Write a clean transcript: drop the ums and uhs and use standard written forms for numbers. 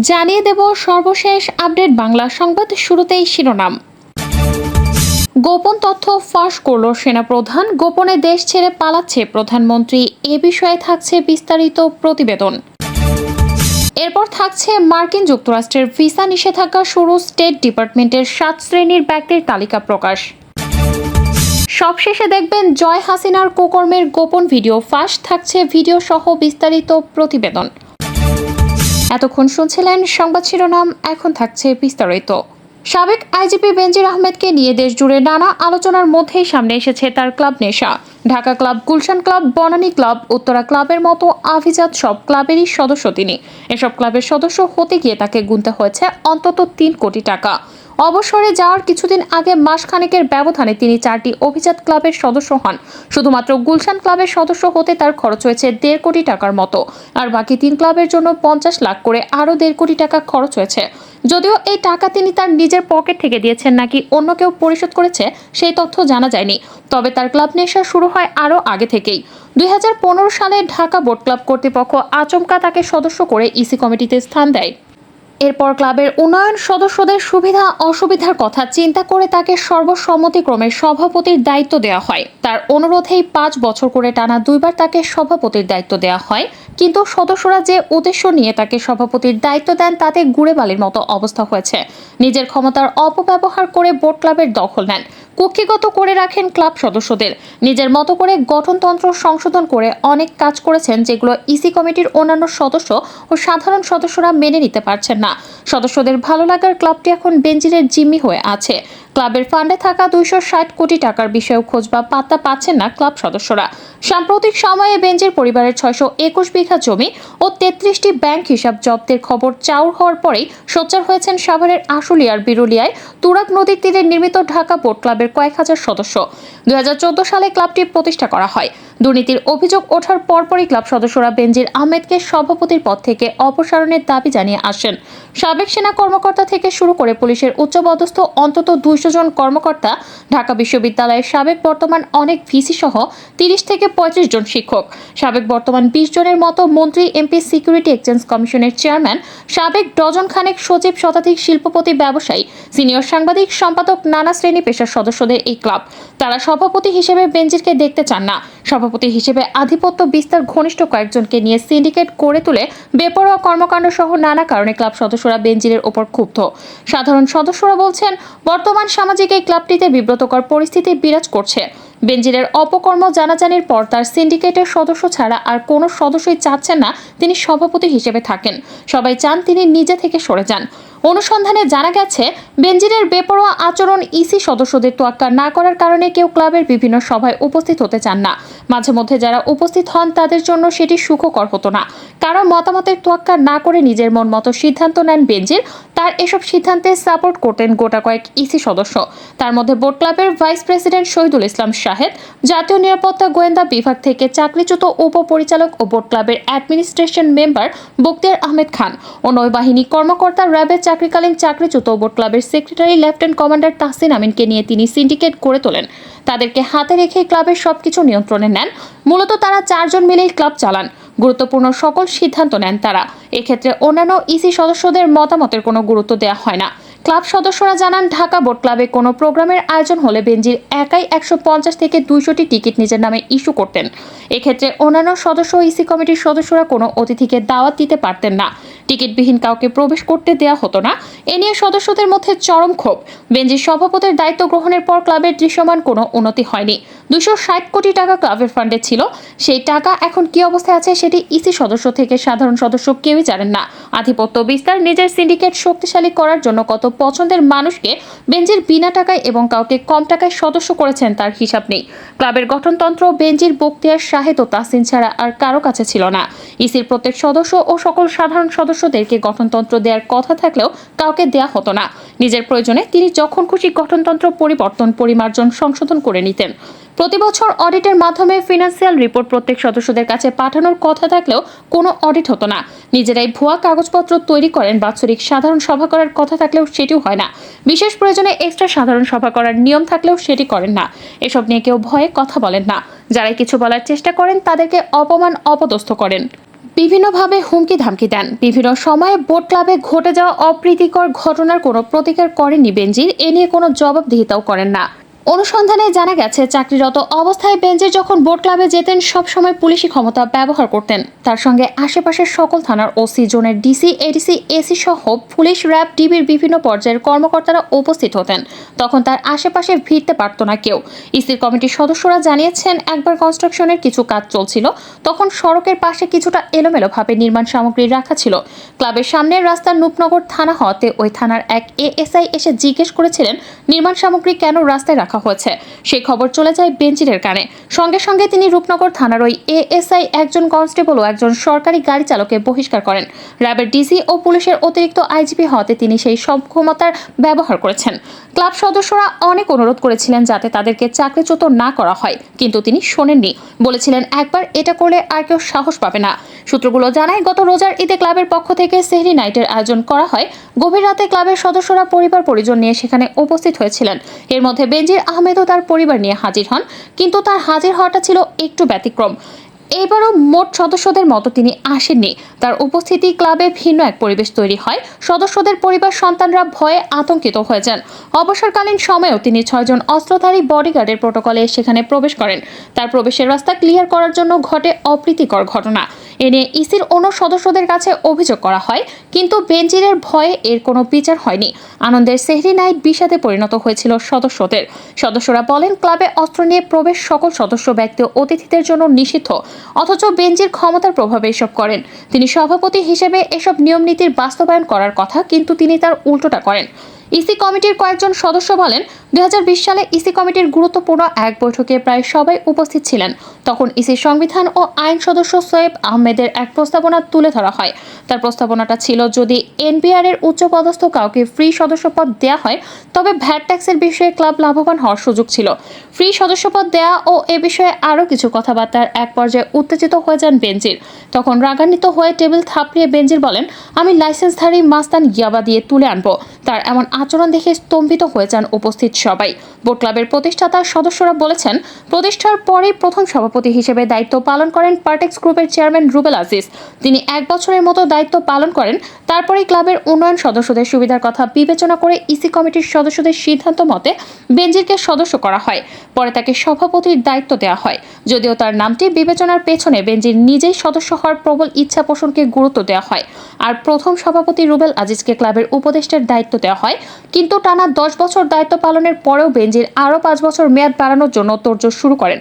জানিয়ে দেব সর্বশেষ আপডেট বাংলা সংবাদ। শুরুতেই শিরোনাম। গোপন তথ্য ফাঁস করল সেনাপ্রধান, গোপনে দেশ ছেড়ে পালাচ্ছে প্রধানমন্ত্রী। এ বিষয়ে থাকছে বিস্তারিত প্রতিবেদন। এরপর থাকছে মার্কিন যুক্তরাষ্ট্রের ভিসা নিষেধাজ্ঞা শুরু, স্টেট ডিপার্টমেন্টের 7 শ্রেণীর ব্যক্তির তালিকা প্রকাশ। সবশেষে দেখবেন জয় হাসিনার কুকর্মের গোপন ভিডিও ফাঁস, থাকছে ভিডিও সহ বিস্তারিত প্রতিবেদন। এতক্ষণ শুনছিলেন সংবাদ শিরোনাম, এখন থাকছে বিস্তারিত। সাবেক আইজিপি বেনজির আহমেদকে নিয়ে দেশ জুড়ে নানা আলোচনার মধ্যেই সামনে এসেছে তার ক্লাব নেশা। Dhaka club, Gulshan club, Banani club, Uttara ক্লাবের মতো আভিজাত সব ক্লাবেরই সদস্য তিনি। এসব ক্লাবের সদস্য হতে গিয়ে তাকে গুনতে হয়েছে অন্তত 3 কোটি টাকা। অবসরে যাওয়ার কিছুদিন আগে মাসখানেকের ব্যবধানে তিনি 4টি অভিজাত ক্লাবের সদস্য হন। শুধুমাত্র গুলশান ক্লাবের সদস্য হতে তার খরচ হয়েছে 1.5 কোটি টাকার মতো, আর বাকি 3 ক্লাবের জন্য 50 লাখ করে আরও 1.5 কোটি টাকা খরচ হয়েছে। যদিও এই টাকা তিনি তার নিজের পকেট থেকে দিয়েছেন নাকি অন্য কেউ পরিশোধ করেছে সেই তথ্য জানা যায়নি। তবে তার ক্লাব নেশা শুরু হয় আরও আগে থেকেই। 2015 সালে ঢাকা বোট ক্লাব কর্তৃপক্ষ আচমকা তাকে সদস্য করে ইসি কমিটিতে স্থান দেয়। এরপর ক্লাবের উন্নয়ন, সদস্যদের সুবিধা অসুবিধার কথা চিন্তা করে তাকে সর্বসম্মতিক্রমে সভাপতির দায়িত্ব দেওয়া হয়। তার অনুরোধেই 5 বছর করে টানা 2 বার তাকে সভাপতির দায়িত্ব দেওয়া হয়। কিন্তু সদস্যরা যে উদ্দেশ্য নিয়ে তাকে সভাপতির দায়িত্ব দেন তাতে গুড়ে বালির মতো অবস্থা হয়েছে। নিজের ক্ষমতার অপব্যবহার করে বোট ক্লাবের দখল নেন, কুক্ষিগত করে রাখেন ক্লাব সদস্যদের, নিজের মতো করে গঠনতন্ত্র সংশোধন করে অনেক কাজ করেছেন যেগুলো ইসি কমিটির অন্যান্য সদস্য ও সাধারণ সদস্যরা মেনে নিতে পারছেন না। সদস্যদের ভালো লাগার ক্লাবটি এখন বেনজিরের জিম্মি হয়ে আছে। ক্লাবের ফান্ডে থাকা 260 কোটি টাকার বিষয়েও খোঁজ বা পাত্তা পাচ্ছেন না ক্লাব সদস্যরা। সাম্প্রতিক সময়ে বেনজির পরিবারের 621 বিঘা জমি ও 33টি ব্যাংক হিসাব জব্দের খবর চাউর হওয়ার পরেই সোচ্চার হয়েছেন সাভারের আশুলিয়ার বিরুলিয়ায় তুরাগ নদীর তীরে নির্মিত ঢাকা বোট ক্লাবের কয়েক হাজার সদস্য। 2014 সালে ক্লাবটি প্রতিষ্ঠা করা হয়। দুর্নীতির অভিযোগ ওঠার পরপরই ক্লাব সদস্যরা বেনজির আহমেদকে সভাপতির পদ থেকে অপসারণের দাবি জানিয়ে আসেন। সাবেক সেনা কর্মকর্তা থেকে শুরু করে পুলিশের উচ্চপদস্থ অন্তত 200 জন কর্মকর্তা, ঢাকা বিশ্ববিদ্যালয়ের সাবেক বর্তমান অনেক ভিসি সহ 30 থেকে 35 জন শিক্ষক, সাবেক বর্তমান 20 জনের মতো মন্ত্রী, এমপি, সিকিউরিটি এক্সচেঞ্জ কমিশনের চেয়ারম্যান, সাবেক ডজন খানেক সচিব, শতাধিক শিল্পপতি, ব্যবসায়ী, সিনিয়র সাংবাদিক, সম্পাদক, নানা শ্রেণী পেশার সদস্যদের এই ক্লাব। তারা সভাপতি হিসেবে বেনজিরকে দেখতে চান না। সভাপতি হিসেবে আধিপত্য বিস্তার, ঘনিষ্ঠ কয়েকজনকে নিয়ে সিন্ডিকেট করে তুলে বেপরোয়া কর্মকাণ্ড সহ নানা কারণে ক্লাব সদস্যরা বেনজিরের ওপর ক্ষুব্ধ। সাধারণ সদস্যরা বলছেন, বর্তমান সামাজিক এই ক্লাবটিতে বিব্রতকর পরিস্থিতি বিরাজ করছে। বেনজিরের অপকর্ম জানাজানির পর তার সিন্ডিকেটের সদস্য ছাড়া আর কোনো সদস্যই চাচ্ছেন না তিনি সভাপতি হিসেবে থাকেন। সবাই চান তিনি নিজে থেকে সরে যান। অনুসন্ধানে জানা গেছে, বেনজিরের বেপরোয়া আচরণ ইসি সদস্যদের তোয়াক্কা না করার কারণে কেউ ক্লাবের বিভিন্ন সভায় উপস্থিত হতে চান না। মাঝে মধ্যে যারা উপস্থিত হন তাদের জন্য সেটি সুখকর হতো না। কারো মতামতের তোয়াক্কা না করে নিজের মন মতো সিদ্ধান্ত নেন বেনজির। তার এসব সিদ্ধান্তে সাপোর্ট করতেন গোটা কয়েক ইসি সদস্য। তার মধ্যে বোট ক্লাবের ভাইস প্রেসিডেন্ট শহীদুল ইসলাম শাহেদ, জাতীয় নিরাপত্তা গোয়েন্দা বিভাগ থেকে চাকরিচ্যুত উপপরিচালক ও বোট ক্লাবের অ্যাডমিনিস্ট্রেশন মেম্বার বখতিয়ার আহমেদ খান ও নৌবাহিনী কর্মকর্তা র্যাবের চাকরিকালীন চাকরিচ্যুত বোট ক্লাবের সেক্রেটারি লেফটেন্যান্ট কমান্ডার তাহসিন আমিনকে নিয়ে তিনি সিন্ডিকেট গড়ে তোলেন। তাদেরকে হাতে রেখে ক্লাবের সবকিছু নিয়ন্ত্রণে নেন। মূলত তারা 4 জন মিলেই ক্লাব চালান। গুরুত্বপূর্ণ সকল সিদ্ধান্ত নেন তারা। এক্ষেত্রে অন্যান্য ইসি সদস্যদের মতামতের কোনো গুরুত্ব দেওয়া হয় না। ক্লাব সদস্যরা জানান, ঢাকা বোট ক্লাবে কোনো প্রোগ্রামের আয়োজন হলে বেনজির একাই 150 থেকে 200টি টিকিট নিজের নামে ইস্যু করতেন। এক্ষেত্রে অন্যান্য সদস্য ইসি কমিটির সদস্যরা কোনো অতিথিকে দাওয়াত দিতে পারতেন না। টিকিটবিহীন কাউকে প্রবেশ করতে দেওয়া হতো না। এ নিয়ে সদস্যদের মধ্যে চরম ক্ষোভ। বেনজির সভাপতির দায়িত্ব গ্রহণের পর ক্লাবের দৃশ্যমান কোনো উন্নতি হয়নি। 260 কোটি টাকা ক্লাবের ফান্ডে ছিল। সেই টাকা এখন কি অবস্থায় আছে সেটি ইসি সদস্য থেকে সাধারণ সদস্য কেউই জানেন না। আধিপত্য বিস্তার, নিজের সিন্ডিকেট শক্তিশালী করার জন্য কত পছন্দের মানুষকে বেনজির বিনা টাকায় এবং কাউকে কম টাকায় সদস্য করেছেন তার হিসাব নেই। ক্লাবের গঠনতন্ত্র বেনজির, বখতিয়ার, শাহেদ ও তাহসিন ছাড়া আর কারো কাছে ছিল না। ইসির প্রত্যেক সদস্য ও সকল সাধারণ সদস্যদেরকে গঠনতন্ত্র দেওয়ার কথা থাকলেও কাউকে দেয়া হতো না। নিজের প্রয়োজনে তিনি যখন খুশি গঠনতন্ত্র পরিবর্তন, পরিমার্জন, সংশোধন করে নিতেন। প্রতি বছর অডিটের মাধ্যমে ফিনান্সিয়াল রিপোর্ট প্রত্যেক সদস্যদের কাছে পাঠানোর কথা থাকলেও কোনো অডিট হতো না। নিজেরাই ভুয়া কাগজপত্র তৈরি করেন। বাৎসরিক সাধারণ সভা করার কথা থাকলেও সেটিও হয় না। বিশেষ প্রয়োজনে এক্সট্রা সাধারণ সভা করার নিয়ম থাকলেও সেটি করেন না। এসব নিয়ে কেউ ভয়ে কথা বলেন না। যারাই কিছু বলার চেষ্টা করেন তাদেরকে অপমান, অপদস্থ করেন। বিভিন্নভাবে হুমকি ধামকি দেন। বিভিন্ন সময়ে বোট ক্লাবে ঘটে যাওয়া অপ্রীতিকর ঘটনার কোনো প্রতিকার করেননি বেনজির, এ নিয়ে কোনো জবাবদিহিতাও করেন না। অনুসন্ধানে জানা গেছে, চাকরিরত অবস্থায় বেনজির যখন বোট ক্লাবে যেতেন সবসময় পুলিশি ক্ষমতা ব্যবহার করতেন। তার সঙ্গে আশেপাশের সকল থানার ওসি, জোনের ডিসি, এডিসি, এসি সহ পুলিশ, র্যাব, ডিবির বিভিন্ন পর্যায়ের কর্মকর্তারা উপস্থিত হতেন। তখন তার আশেপাশে ভিড়তে পারত না কেউ। ইসির কমিটির সদস্যরা জানিয়েছেন, একবার কনস্ট্রাকশনের কিছু কাজ চলছিল, তখন সড়কের পাশে কিছুটা এলোমেলোভাবে নির্মাণ সামগ্রী রাখা ছিল। ক্লাবের সামনের রাস্তা নূপনগর থানা হওয়াতে ওই থানার এক এএসআই এসে জিজ্ঞেস করেছিলেন নির্মাণ সামগ্রী কেন রাস্তায় রাখা হয়েছে। সেই খবর চলে যায় বেনজিরের কানে। সঙ্গে সঙ্গে তিনি রূপনগর থানার ওই এএসআই, একজন কনস্টেবল ও একজন সরকারি গাড়ি চালককে বহিষ্কার করেন। র্যাবের ডিসি ও পুলিশের অতিরিক্ত আইজিপি হওয়াতে তিনি সেই সব ক্ষমতার ব্যবহার করেছেন। ক্লাব সদস্যরা অনেক অনুরোধ করেছিলেন যাতে তাদেরকে চাকরিচ্যুত না করা হয়, কিন্তু তিনি শোনেননি। বলেছিলেন একবার এটা করলে আর কেউ সাহস পাবে না। সূত্রগুলো জানায়, গত রোজার ঈদে ক্লাবের পক্ষ থেকে সেহরি নাইটের আয়োজন করা হয়। গভীর রাতে ক্লাবের সদস্যরা পরিবার পরিজন নিয়ে সেখানে উপস্থিত হয়েছিলেন। এর মধ্যে বেনজির আহমেদও তার পরিবার নিয়ে হাজির হন, কিন্তু তার হাজির হওয়াটা ছিল একটু ব্যতিক্রম। এবারও মোট সদস্যদের মতো তিনি আসেননি। তার উপস্থিতি ক্লাবে ভিন্ন এক পরিবেশ তৈরি হয়। সদস্যদের পরিবার সন্তানরা ভয়ে আতঙ্কিত হয়ে যান। অবসরকালীন সময়েও তিনি 6 জন অস্ত্রধারী বডিগার্ডের প্রোটোকলে সেখানে প্রবেশ করেন। তার প্রবেশের রাস্তা ক্লিয়ার করার জন্য ঘটে অপ্রীতিকর ঘটনা। এ নিয়ে ইসির অন্য সদস্যদের কাছে অভিযোগ করা হয়, কিন্তু বেনজিরের ভয়ে এর কোনো বিচার হয়নি। আনন্দের সেহরি নাইট বিষাদে পরিণত হয়েছিল সদস্যদের। সদস্যরা বলেন, ক্লাবে অস্ত্র নিয়ে প্রবেশ সকল সদস্য, ব্যক্তি ও অতিথিদের জন্য নিষিদ্ধ। অথচ বেনজির ক্ষমতার প্রভাবে এসব করেন। তিনি সভাপতি হিসেবে এসব নিয়ম নীতির বাস্তবায়ন করার কথা, কিন্তু তিনি তার উল্টোটা করেন। ইসি কমিটির কয়েকজন সদস্য বলেন, 2020 সালে ইসি কমিটির গুরুত্বপূর্ণ এক বৈঠকে প্রায় সবাই উপস্থিত ছিলেন। তখন ইসির সংবিধান ও আইন সদস্য সোয়েব আহমেদের এক প্রস্তাবনা তুলে ধরা হয়। তার প্রস্তাবনাটা ছিল, যদি এনবিআর এর উচ্চপদস্থ কাউকে ফ্রি সদস্যপদ দেয়া হয়, তবে ভ্যাট ট্যাক্সের বিষয়ে ক্লাব লাভবান হওয়ার সুযোগ ছিল। ফ্রি সদস্যপদ দেয়া ও এ বিষয়ে আরও কিছু কথাবার্তার এক পর্যায়ে উত্তেজিত হয়ে যান বেনজির। তখন রাগান্বিত হয়ে টেবিল থাপড়িয়ে বেনজির বলেন, আমি লাইসেন্সধারী মাস্তান ইয়াবা দিয়ে তুলে আনবো। তার এমন আচরণ দেখে স্তম্ভিত হয়ে যান উপস্থিত সবাই। বোট ক্লাবের প্রতিষ্ঠাতা সদস্যরা বলেছেন, প্রতিষ্ঠার পরেই প্রথম সভাপতি হিসেবে দায়িত্ব পালন করেন পার্টেক্স গ্রুপের চেয়ারম্যান রুবেল আজিজ। তিনি 1 বছরের মতো দায়িত্ব পালন করেন। তারপরেই ক্লাবের উন্নয়ন, সদস্যদের সুবিধার কথা বিবেচনা করে ইসি কমিটির সদস্যদের সিদ্ধান্ত মতে বেনজিরকে সদস্য করা হয়। পরে তাকে সভাপতির দায়িত্ব দেওয়া হয়। যদিও তার নামটি বিবেচনার পেছনে বেনজির নিজেই সদস্য হওয়ার প্রবল ইচ্ছা পোষণকে গুরুত্ব দেওয়া হয়। আর প্রথম সভাপতি রুবেল আজিজকে ক্লাবের উপদেষ্টার দায়িত্ব দেওয়া হয়। কিন্তু টানা 10 বছর দায়িত্ব পালনের পরেও বেনজির আরও 5 বছর মেয়াদ বাড়ানোর জন্য তোড়জোড় শুরু করেন।